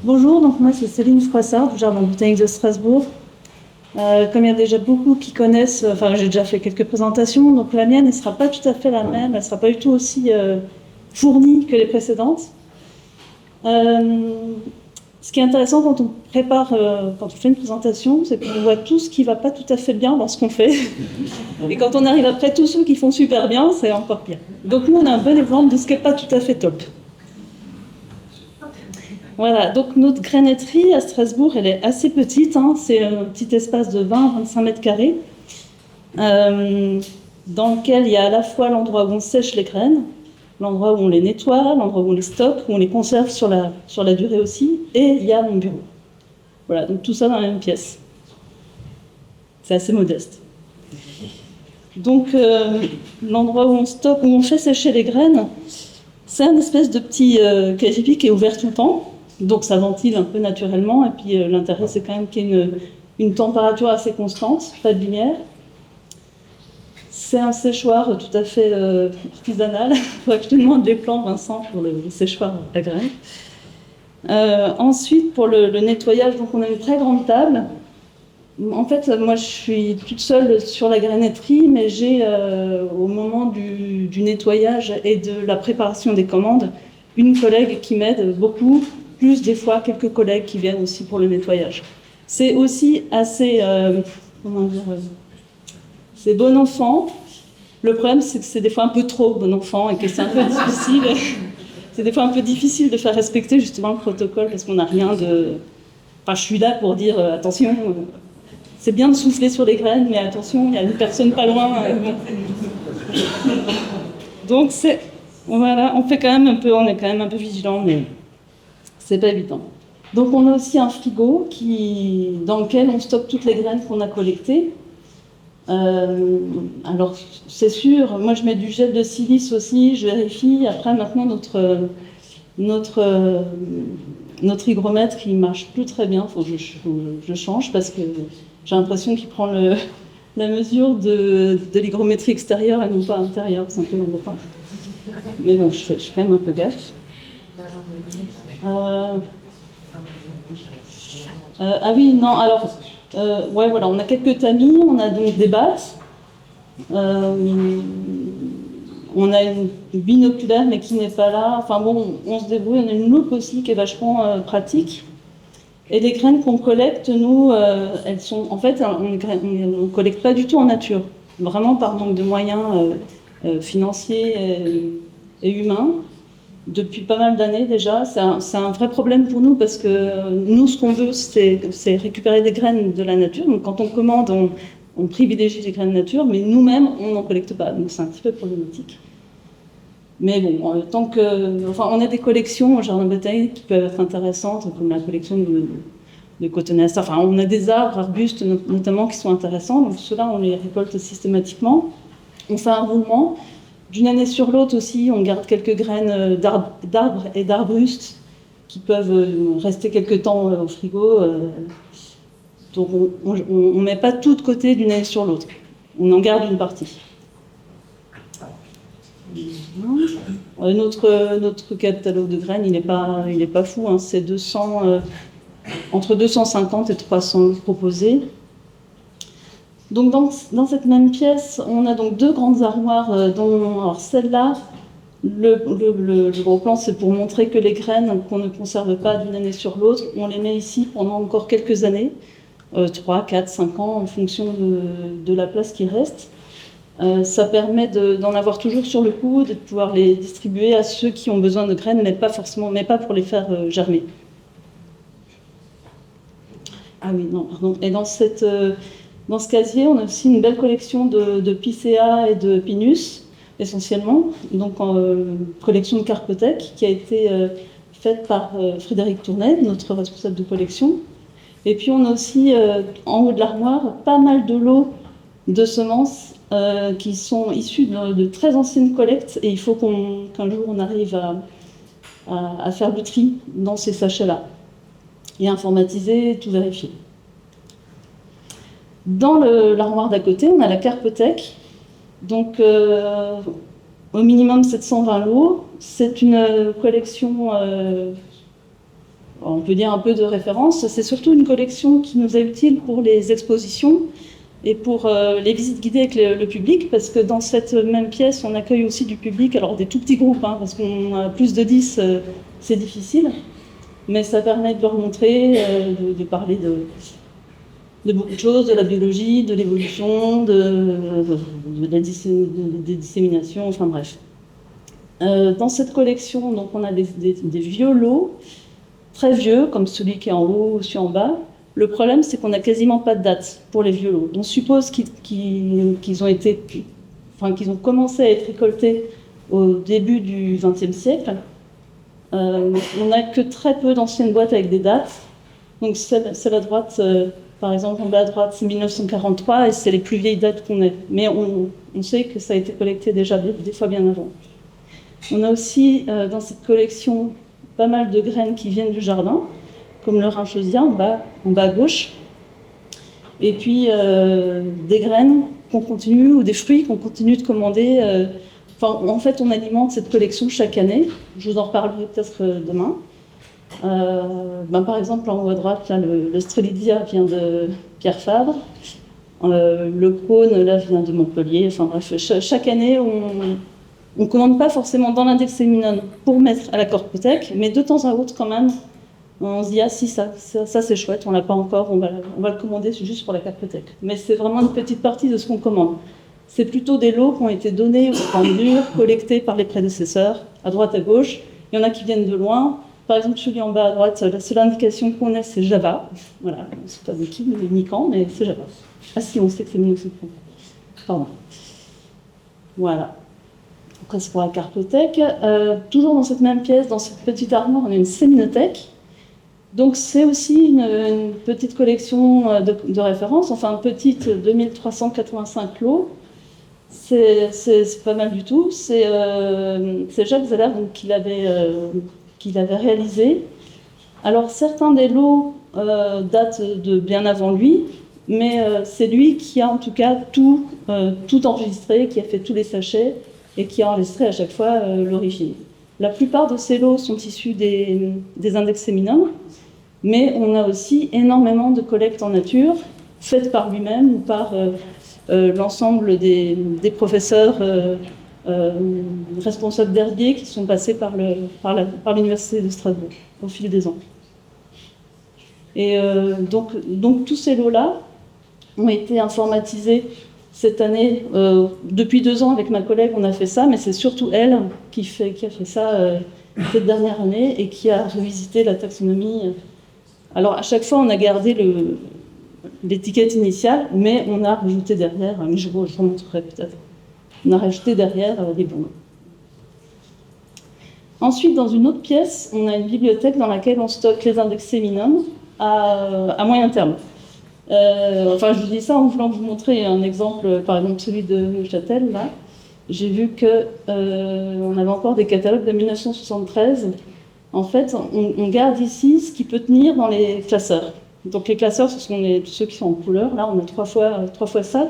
Bonjour, donc moi c'est Céline Froissart du Jardin botanique de Strasbourg. Comme il y a déjà beaucoup qui connaissent, enfin j'ai déjà fait quelques présentations, donc la mienne ne sera pas tout à fait la même, elle ne sera pas du tout aussi fournie que les précédentes. Ce qui est intéressant quand on prépare, quand on fait une présentation, c'est qu'on voit tout ce qui ne va pas tout à fait bien dans ce qu'on fait. Et quand on arrive après tous ceux qui font super bien, c'est encore pire. Donc nous on a un bon exemple de ce qui n'est pas tout à fait top. Voilà, donc notre grainetterie à Strasbourg, elle est assez petite, hein, c'est un petit espace de 20-25 mètres carrés, dans lequel il y a à la fois l'endroit où on sèche les graines, l'endroit où on les nettoie, l'endroit où on les stocke, où on les conserve sur la durée aussi, et il y a mon bureau. Voilà, donc tout ça dans la même pièce. C'est assez modeste. Donc l'endroit où on stocke, où on fait sécher les graines, c'est un espèce de petit cagibi qui est ouvert tout le temps. Donc ça ventile un peu naturellement, et puis l'intérêt c'est quand même qu'il y ait une température assez constante, pas de lumière. C'est un séchoir tout à fait artisanal. Il faudrait que je te demande des plans, Vincent, pour le séchoir à graines. Ensuite, pour le nettoyage, donc on a une très grande table. En fait, moi je suis toute seule sur la grainetterie, mais j'ai au moment du nettoyage et de la préparation des commandes, une collègue qui m'aide beaucoup, plus des fois quelques collègues qui viennent aussi pour le nettoyage. C'est aussi assez, c'est bon enfant. Le problème, c'est que c'est des fois un peu trop bon enfant et que c'est un peu difficile. C'est des fois un peu difficile de faire respecter justement le protocole parce qu'on n'a rien de. Enfin, je suis là pour dire attention. C'est bien de souffler sur les graines, mais attention, il y a une personne pas loin. Donc voilà, on est quand même un peu vigilant, mais c'est pas évident. Donc on a aussi un frigo dans lequel on stocke toutes les graines qu'on a collectées. Alors c'est sûr, moi je mets du gel de silice aussi, je vérifie. Après maintenant notre hygromètre il marche plus très bien, il faut que je change parce que j'ai l'impression qu'il prend la mesure de l'hygrométrie extérieure et non pas intérieure, c'est un peu embêtant. Mais bon, je fais quand même un peu gaffe. Ah oui, non, alors, ouais, voilà, on a quelques tamis, on a donc des battes, on a une binoculaire mais qui n'est pas là, enfin bon, on se débrouille, on a une loupe aussi qui est vachement pratique. Et les graines qu'on collecte, nous, elles sont, en fait, on ne collecte pas du tout en nature, vraiment par manque de moyens financiers et humains. Depuis pas mal d'années déjà, c'est un vrai problème pour nous parce que nous, ce qu'on veut, c'est récupérer des graines de la nature. Donc quand on commande, on privilégie les graines de nature, mais nous-mêmes, on n'en collecte pas. Donc c'est un petit peu problématique. Mais bon, enfin, on a des collections au Jardin botanique qui peuvent être intéressantes, comme la collection de cotonacées. Enfin, on a des arbres, arbustes notamment, qui sont intéressants. Donc ceux-là, on les récolte systématiquement. On fait un roulement. D'une année sur l'autre aussi, on garde quelques graines d'arbres et d'arbustes qui peuvent rester quelque temps au frigo. Donc on ne met pas tout de côté d'une année sur l'autre. On en garde une partie. Notre catalogue de graines, il n'est pas fou. Hein, c'est entre 250 et 300 proposés. Donc dans cette même pièce, on a donc deux grandes armoires, alors celle-là, le gros plan, c'est pour montrer que les graines qu'on ne conserve pas d'une année sur l'autre, on les met ici pendant encore quelques années, 3, 4, 5 ans, en fonction de la place qui reste. Ça permet d'en avoir toujours sur le coude et de pouvoir les distribuer à ceux qui ont besoin de graines, mais pas pour les faire germer. Ah oui, non, pardon. Et dans ce casier, on a aussi une belle collection de Picea et de Pinus, essentiellement. Donc, collection de Carpethèque, qui a été faite par Frédéric Tournet, notre responsable de collection. Et puis, on a aussi, en haut de l'armoire, pas mal de lots de semences qui sont issues de très anciennes collectes. Et il faut qu'un jour, on arrive à faire du tri dans ces sachets-là. Et informatiser, tout vérifier. Dans l'armoire d'à côté, on a la carpethèque. Donc, au minimum 720 lots. C'est une collection, on peut dire un peu de référence. C'est surtout une collection qui nous est utile pour les expositions et pour les visites guidées avec le public, parce que dans cette même pièce, on accueille aussi du public, alors des tout petits groupes, hein, parce qu'on a plus de 10, c'est difficile, mais ça permet de leur montrer, de parler de beaucoup de choses, de la biologie, de l'évolution, des disséminations, enfin bref. Dans cette collection, donc, on a des vieux lots, très vieux, comme celui qui est en haut ou celui en bas. Le problème, c'est qu'on n'a quasiment pas de date pour les vieux lots. On suppose qu'ils ont commencé à être récoltés au début du XXe siècle. On n'a que très peu d'anciennes boîtes avec des dates. Donc celle à droite, par exemple, en bas à droite, c'est 1943 et c'est les plus vieilles dates qu'on ait. Mais on sait que ça a été collecté déjà des fois bien avant. On a aussi dans cette collection pas mal de graines qui viennent du jardin, comme le rhinchosia en bas à gauche, et puis des graines qu'on continue, ou des fruits qu'on continue de commander. En fait, on alimente cette collection chaque année. Je vous en reparlerai peut-être demain. Par exemple, en haut à droite, là, le Strelitzia vient de Pierre Fabre. Le cône, là, vient de Montpellier. Enfin bref, chaque année, on ne commande pas forcément dans l'index Séminone pour mettre à la Corpothèque, mais de temps à autre, quand même, on se dit, ah si, ça c'est chouette, on ne l'a pas encore, on va le commander juste pour la Corpothèque. Mais c'est vraiment une petite partie de ce qu'on commande. C'est plutôt des lots qui ont été donnés au grand mur, collectés par les prédécesseurs, à droite, à gauche. Il y en a qui viennent de loin. Par exemple, celui en bas à droite, la seule indication qu'on ait, c'est Java. Voilà, on ne sait pas de qui, ni quand, mais c'est Java. Ah si, on sait que c'est 1930. Pardon. Voilà. Après, c'est pour la Cartothèque. Toujours dans cette même pièce, dans cette petite armoire, on a une séminothèque. Donc c'est aussi une petite collection de références, enfin petite, 2385 lots. C'est pas mal du tout. C'est Jacques Zeller qui l'avait réalisé. Alors certains des lots datent de bien avant lui, mais c'est lui qui a en tout cas tout enregistré, qui a fait tous les sachets et qui a enregistré à chaque fois l'origine. La plupart de ces lots sont issus des index Séminone, mais on a aussi énormément de collectes en nature, faites par lui-même ou par l'ensemble des professeurs responsables d'herbiers qui sont passés par l'université de Strasbourg au fil des ans. Et donc tous ces lots-là ont été informatisés cette année. Depuis 2 ans, avec ma collègue, on a fait ça, mais c'est surtout elle qui a fait ça cette dernière année et qui a revisité la taxonomie. Alors à chaque fois, on a gardé l'étiquette initiale, mais on a rajouté derrière, je vous montrerai peut-être, on a rajouté derrière les bons. Ensuite, dans une autre pièce, on a une bibliothèque dans laquelle on stocke les index Séminone à moyen terme. Je vous dis ça en voulant vous montrer un exemple, par exemple celui de Neuchâtel, là. J'ai vu qu'on avait encore des catalogues de 1973. En fait, on garde ici ce qui peut tenir dans les classeurs. Donc les classeurs, ce sont ceux qui sont en couleur. Là, on a 3 fois ça.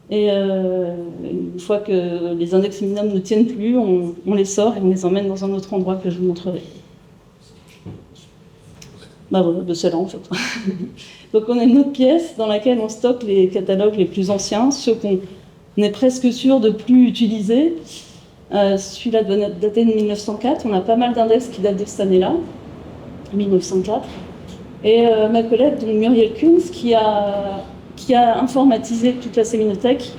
Et une fois que les index Séminone ne tiennent plus, on les sort et on les emmène dans un autre endroit que je vous montrerai. Voilà, c'est là en fait. Donc on a une autre pièce dans laquelle on stocke les catalogues les plus anciens, ceux qu'on est presque sûr de plus utiliser. Celui-là doit dater de 1904. On a pas mal d'index qui datent de cette année-là, 1904. Et ma collègue, donc Muriel Kunz, qui a informatisé toute la séminothèque,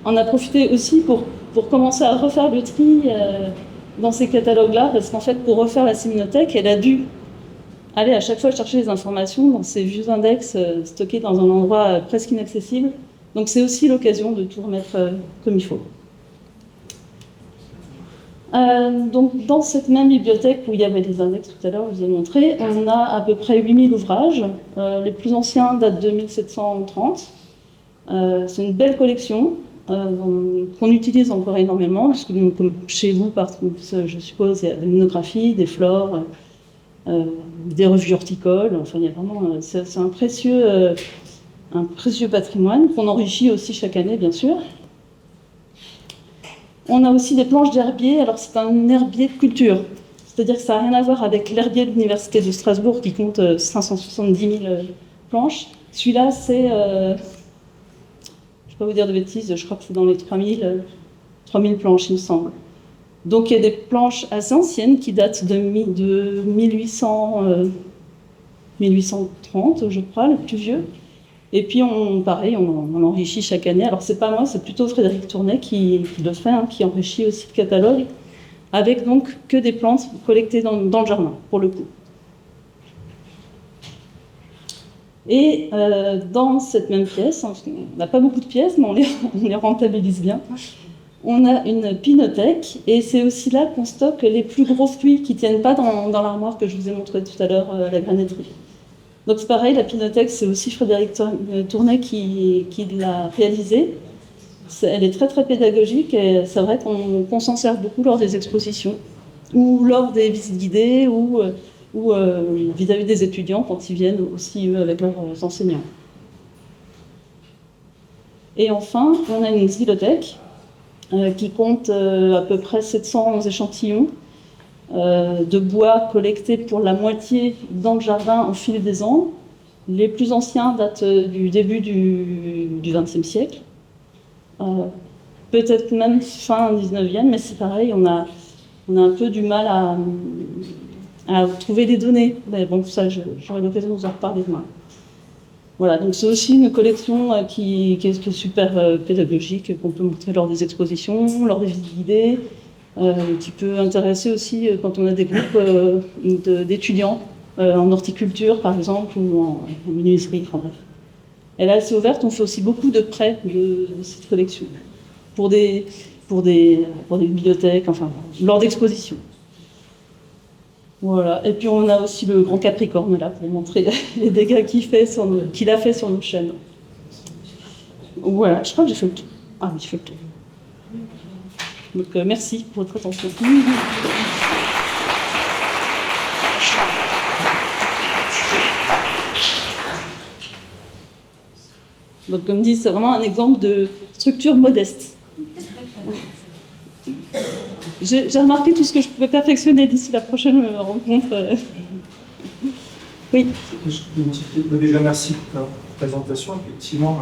en a profité aussi pour commencer à refaire le tri dans ces catalogues-là, parce qu'en fait, pour refaire la séminothèque, elle a dû aller à chaque fois chercher les informations dans ces vieux index stockés dans un endroit presque inaccessible. Donc c'est aussi l'occasion de tout remettre comme il faut. Donc dans cette même bibliothèque où il y avait les index tout à l'heure, je vous ai montré, on a à peu près 8000 ouvrages. Les plus anciens datent de 1730. C'est une belle collection qu'on utilise encore énormément, parce que comme chez vous, partout, je suppose, il y a des monographies, des flores, des revues horticoles. Enfin, il y a vraiment, c'est un précieux patrimoine qu'on enrichit aussi chaque année, bien sûr. On a aussi des planches d'herbier. Alors, c'est un herbier de culture. C'est-à-dire que ça n'a rien à voir avec l'herbier de l'Université de Strasbourg qui compte 570 000 planches. Celui-là, c'est, je ne vais pas vous dire de bêtises, je crois que c'est dans les 3000 planches, il me semble. Donc il y a des planches assez anciennes qui datent de 1830, je crois, le plus vieux. Et puis, pareil, on enrichit chaque année. Alors, c'est pas moi, c'est plutôt Frédéric Tournet qui le fait, hein, qui enrichit aussi le catalogue, avec donc que des plantes collectées dans le jardin, pour le coup. Et dans cette même pièce, on n'a pas beaucoup de pièces, mais on les rentabilise bien, on a une pinothèque, et c'est aussi là qu'on stocke les plus gros fruits qui ne tiennent pas dans l'armoire que je vous ai montré tout à l'heure, la granaiterie. Donc c'est pareil, la pinothèque, c'est aussi Frédéric Tournet qui l'a réalisée. Elle est très très pédagogique, et c'est vrai qu'on s'en sert beaucoup lors des expositions, ou lors des visites guidées, ou vis-à-vis des étudiants quand ils viennent aussi eux avec leurs enseignants. Et enfin, on a une xylothèque qui compte à peu près 700 échantillons de bois collectés pour la moitié dans le jardin au fil des ans. Les plus anciens datent du début du XXe siècle, peut-être même fin 19e, mais c'est pareil, on a un peu du mal à trouver les données. Mais bon, ça, j'aurai l'occasion de vous en reparler demain. Voilà, donc c'est aussi une collection qui est super pédagogique, qu'on peut montrer lors des expositions, lors des visites guidées, qui peut intéresser aussi quand on a des groupes d'étudiants en horticulture, par exemple, ou en menuiserie, enfin bref. Elle est assez ouverte, on fait aussi beaucoup de prêts de cette collection, pour des bibliothèques, enfin, lors d'expositions. Voilà. Et puis on a aussi le grand Capricorne là pour montrer les dégâts qu'il a fait sur nos chênes. Voilà, je crois que j'ai fait le tour. Ah oui, j'ai fait le tour. Donc merci pour votre attention. Donc comme dit, c'est vraiment un exemple de structure modeste. J'ai remarqué tout ce que je pouvais perfectionner d'ici la prochaine rencontre. Oui. Déjà, merci pour la présentation. Effectivement,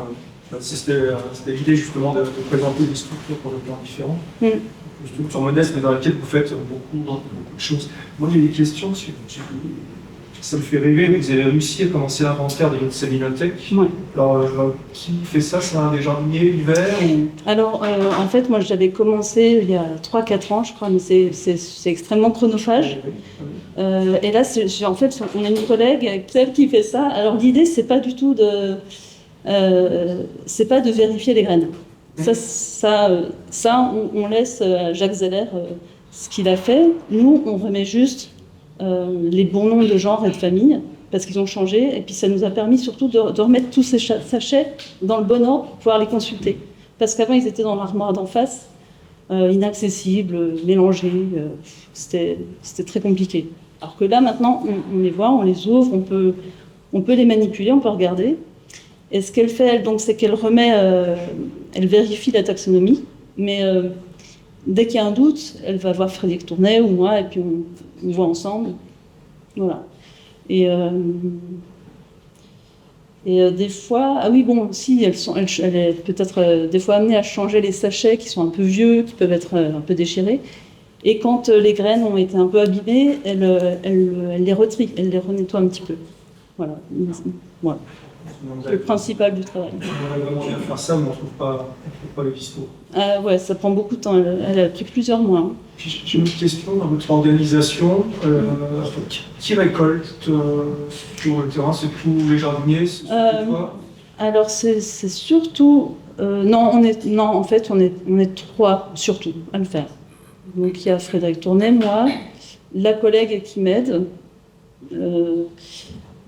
c'était l'idée justement de présenter des structures pour le plan différent. Une structure modeste, mais dans laquelle vous faites beaucoup de choses. Moi, j'ai des questions. Ça me fait rêver, vous avez réussi à commencer l'inventaire de votre séminothèque. Ouais. Alors, qui fait ça? C'est un des jardiniers l'hiver ou... Alors, en fait, moi, j'avais commencé il y a 3-4 ans, je crois, mais c'est extrêmement chronophage. Et là, en fait, on a une collègue, celle qui fait ça. Alors, l'idée, c'est pas du tout c'est pas de vérifier les graines. Ça, on laisse à Jacques Zeller ce qu'il a fait. Nous, on remet juste les bons noms de genre et de famille, parce qu'ils ont changé, et puis ça nous a permis surtout de remettre tous ces sachets dans le bon ordre pour pouvoir les consulter. Parce qu'avant, ils étaient dans l'armoire d'en face, inaccessibles, mélangés, c'était très compliqué. Alors que là, maintenant, on les voit, on les ouvre, on peut les manipuler, on peut regarder. Et ce qu'elle fait, elle, donc, c'est qu'elle remet, elle vérifie la taxonomie, mais dès qu'il y a un doute, elle va voir Frédéric Tournet ou moi, et puis on voit ensemble. Voilà. Et des fois, ah oui, bon, si, elle est peut-être des fois amenée à changer les sachets qui sont un peu vieux, qui peuvent être un peu déchirés. Et quand les graines ont été un peu abîmées, elle les retrie, elle les renettoie un petit peu. Voilà. Voilà. Le principal du travail. On aimerait vraiment bien faire ça, mais on ne trouve pas le dispo. Ouais, ça prend beaucoup de temps. Elle a pris plusieurs mois. Hein. J'ai une question dans votre organisation. Qui récolte sur le terrain? C'est tous les jardiniers? Alors, c'est surtout... non, en fait, on est 3 surtout à le faire. Donc, il y a Frédéric Tournet, moi, la collègue qui m'aide.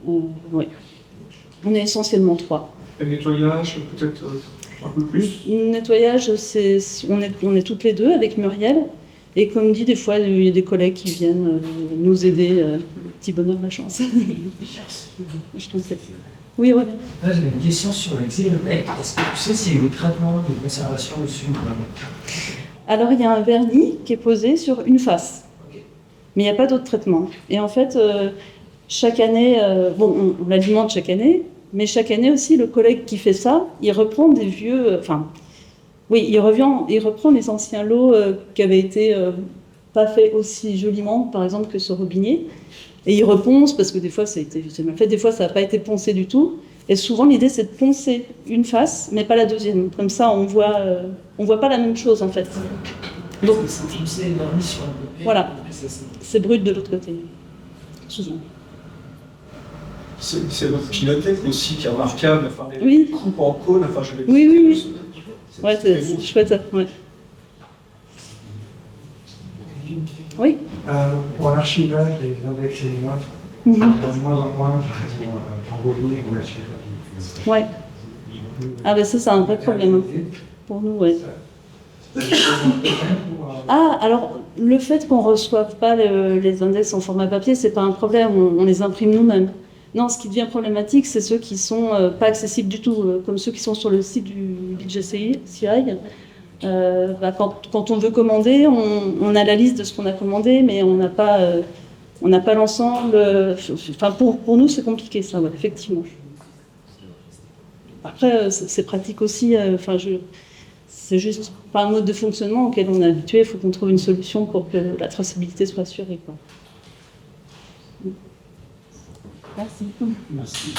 Oui. On est essentiellement 3. Le nettoyage, peut-être un peu plus? Le nettoyage, on est toutes les deux avec Muriel. Et comme dit, des fois, il y a des collègues qui viennent nous aider. Petit bonheur, la chance. Je t'en sais. Oui, ouais. J'avais une question sur le xylothèque. Est-ce que tu sais s'il y a eu traitement de conservation dessus? Alors, il y a un vernis qui est posé sur une face. Mais il n'y a pas d'autre traitement. Et en fait, chaque année, on l'alimente chaque année, mais chaque année aussi, le collègue qui fait ça, il reprend des vieux... il reprend les anciens lots qui avaient été pas faits aussi joliment, par exemple, que ce robinet. Et il reponce, parce que des fois, c'est mal fait, des fois, ça n'a pas été poncé du tout. Et souvent, l'idée, c'est de poncer une face, mais pas la deuxième. Comme ça, on voit pas la même chose, en fait. Donc, voilà, c'est brut de l'autre côté, souvent. C'est votre pilote aussi qui est remarquable, enfin, les coupes en cône, enfin, je vais... Oui. Ouais, c'est chouette, ça, ouais. Oui. Pour l'archivage des index et les notes, de moins en moins, en volume, ou l'archivage. Ouais. Ah ben ça, c'est un vrai problème pour nous, ouais. Ah, alors, le fait qu'on ne reçoive pas les index en format papier, c'est pas un problème, on les imprime nous-mêmes. Non, ce qui devient problématique, c'est ceux qui sont pas accessibles du tout, comme ceux qui sont sur le site du DJCI. Quand on veut commander, on a la liste de ce qu'on a commandé, mais on n'a pas l'ensemble. Enfin, pour nous, c'est compliqué, ça, ouais, effectivement. Après, c'est pratique aussi. C'est juste pas un mode de fonctionnement auquel on est habitué. Il faut qu'on trouve une solution pour que la traçabilité soit assurée, quoi. Merci. Merci.